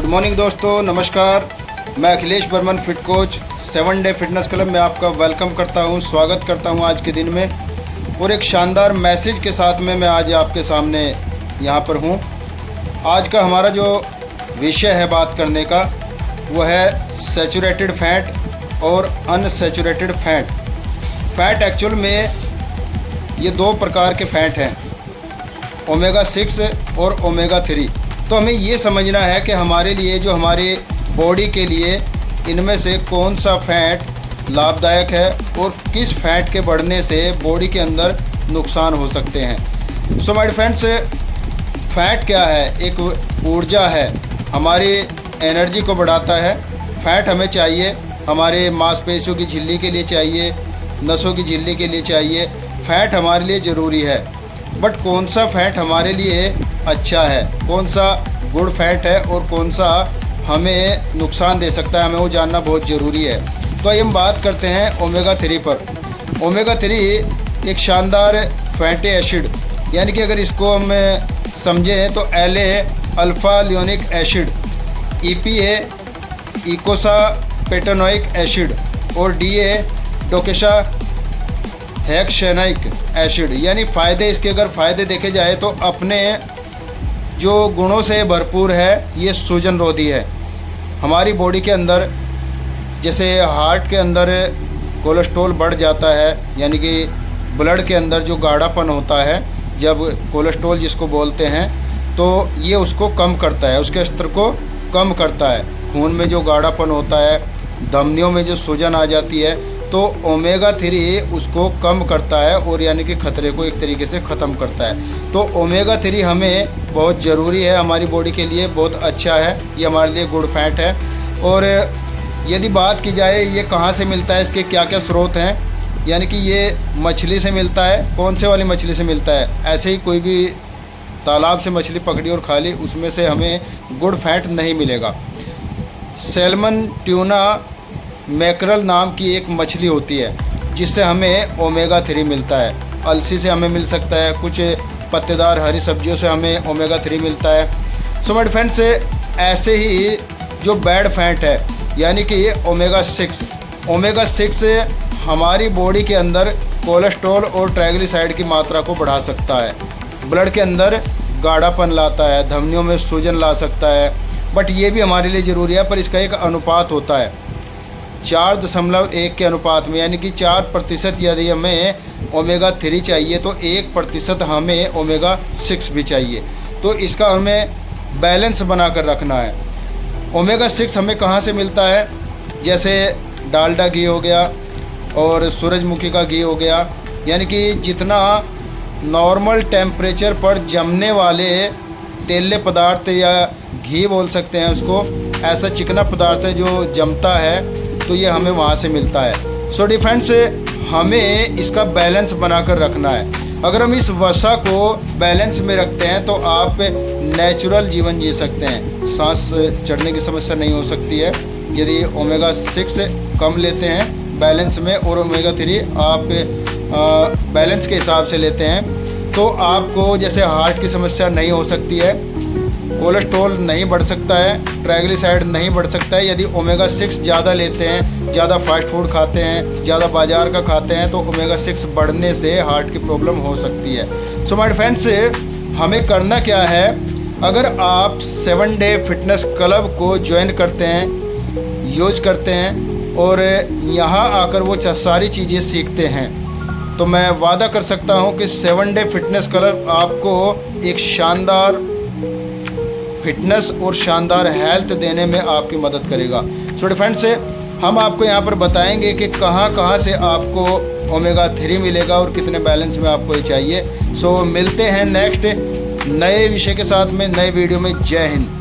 Morning दोस्तों, नमस्कार। मैं Akhilesh Barman fit coach 7 day fitness club में आपका वेलकम करता हूं, स्वागत करता हूं आज के दिन में। और एक शानदार मैसेज के साथ में मैं आज आपके सामने यहां पर हूं। आज का हमारा जो विषय है बात करने का वो है सैचुरेटेड फैट और अनसैचुरेटेड फैट। फैट एक्चुअल में ये दो प्रकार के फ़ैट हैं, ओमेगा 6 और ओमेगा 3। तो हमें ये समझना है कि हमारे लिए, जो हमारे बॉडी के लिए, इनमें से कौन सा फ़ैट लाभदायक है और किस फ़ैट के बढ़ने से बॉडी के अंदर नुकसान हो सकते हैं। सो माय फ्रेंड्स, फ़ैट क्या है? एक ऊर्जा है, हमारी एनर्जी को बढ़ाता है। फ़ैट हमें चाहिए, हमारे मांसपेशियों की झिल्ली के लिए चाहिए, नसों की झिल्ली के लिए चाहिए। फ़ैट हमारे लिए ज़रूरी है, बट कौन सा फ़ैट हमारे लिए अच्छा है, कौन सा गुड फैट है और कौन सा हमें नुकसान दे सकता है, हमें वो जानना बहुत ज़रूरी है। तो आइए हम बात करते हैं ओमेगा 3 पर। ओमेगा 3 एक शानदार फैटी एसिड, यानी कि अगर इसको हम समझें तो LA alpha linoleic acid, EPA eicosapentaenoic acid और DA डोकेशा हेक्सेनाइक एसिड। यानी फ़ायदे इसके, अगर फ़ायदे देखे जाए तो अपने जो गुणों से भरपूर है। ये सूजन रोधी है। हमारी बॉडी के अंदर, जैसे हार्ट के अंदर कोलेस्ट्रॉल बढ़ जाता है, यानी कि ब्लड के अंदर जो गाढ़ापन होता है, जब कोलेस्ट्रॉल जिसको बोलते हैं, तो ये उसको कम करता है, उसके स्तर को कम करता है। खून में जो गाढ़ापन होता है, धमनियों में जो सूजन आ जाती है, तो ओमेगा 3 उसको कम करता है और यानी कि खतरे को एक तरीके से ख़त्म करता है। तो ओमेगा 3 हमें बहुत ज़रूरी है, हमारी बॉडी के लिए बहुत अच्छा है, ये हमारे लिए गुड फैट है। और यदि बात की जाए ये कहाँ से मिलता है, इसके क्या क्या स्रोत हैं, यानी कि ये मछली से मिलता है। कौन से वाली मछली से मिलता है? ऐसे ही कोई भी तालाब से मछली पकड़ी और खा ली, उसमें से हमें गुड फैट नहीं मिलेगा। सैल्मन, ट्यूना, मैकरल नाम की एक मछली होती है जिससे हमें ओमेगा 3 मिलता है। अलसी से हमें मिल सकता है, कुछ पत्तेदार हरी सब्जियों से हमें ओमेगा 3 मिलता है। सो माय फ्रेंड्स, ऐसे ही जो बैड फैट है, यानी कि ये ओमेगा 6 हमारी बॉडी के अंदर कोलेस्ट्रॉल और ट्राइग्लिसराइड की मात्रा को बढ़ा सकता है, ब्लड के अंदर गाढ़ापन लाता है, धमनियों में सूजन ला सकता है। बट ये भी हमारे लिए ज़रूरी है, पर इसका एक अनुपात होता है 4.1 के अनुपात में, यानी कि 4% यदि हमें ओमेगा 3 चाहिए तो 1% हमें ओमेगा 6 भी चाहिए। तो इसका हमें बैलेंस बना कर रखना है। ओमेगा 6 हमें कहाँ से मिलता है? जैसे डालडा घी हो गया और सूरजमुखी का घी हो गया, यानी कि जितना नॉर्मल टेम्परेचर पर जमने वाले तेले पदार्थ या घी बोल सकते हैं उसको, ऐसा चिकना पदार्थ है जो जमता है, तो ये हमें वहाँ से मिलता है। सो डिफ्रेंड्स, हमें इसका बैलेंस बनाकर रखना है। अगर हम इस वसा को बैलेंस में रखते हैं तो आप नेचुरल जीवन जी सकते हैं, सांस चढ़ने की समस्या नहीं हो सकती है। यदि ओमेगा 6 कम लेते हैं बैलेंस में और ओमेगा 3 आप बैलेंस के हिसाब से लेते हैं, तो आपको जैसे हार्ट की समस्या नहीं हो सकती है, कोलेस्ट्रॉल नहीं बढ़ सकता है, ट्राइग्लिसराइड नहीं बढ़ सकता है। यदि ओमेगा 6 ज़्यादा लेते हैं, ज़्यादा फास्ट फूड खाते हैं, ज़्यादा बाज़ार का खाते हैं, तो ओमेगा 6 बढ़ने से हार्ट की प्रॉब्लम हो सकती है। सो माय फ्रेंड्स, हमें करना क्या है? अगर आप 7 डे फिटनेस क्लब को ज्वाइन करते हैं, यूज करते हैं और यहाँ आकर वो सारी चीज़ें सीखते हैं, तो मैं वादा कर सकता हूँ कि 7 डे फिटनेस क्लब आपको एक शानदार फिटनेस और शानदार हेल्थ देने में आपकी मदद करेगा। सो फ्रेंड्स, हम आपको यहाँ पर बताएंगे कि कहाँ से आपको ओमेगा 3 मिलेगा और कितने बैलेंस में आपको ये चाहिए। सो मिलते हैं नेक्स्ट नए विषय के साथ में, नए वीडियो में। जय हिंद।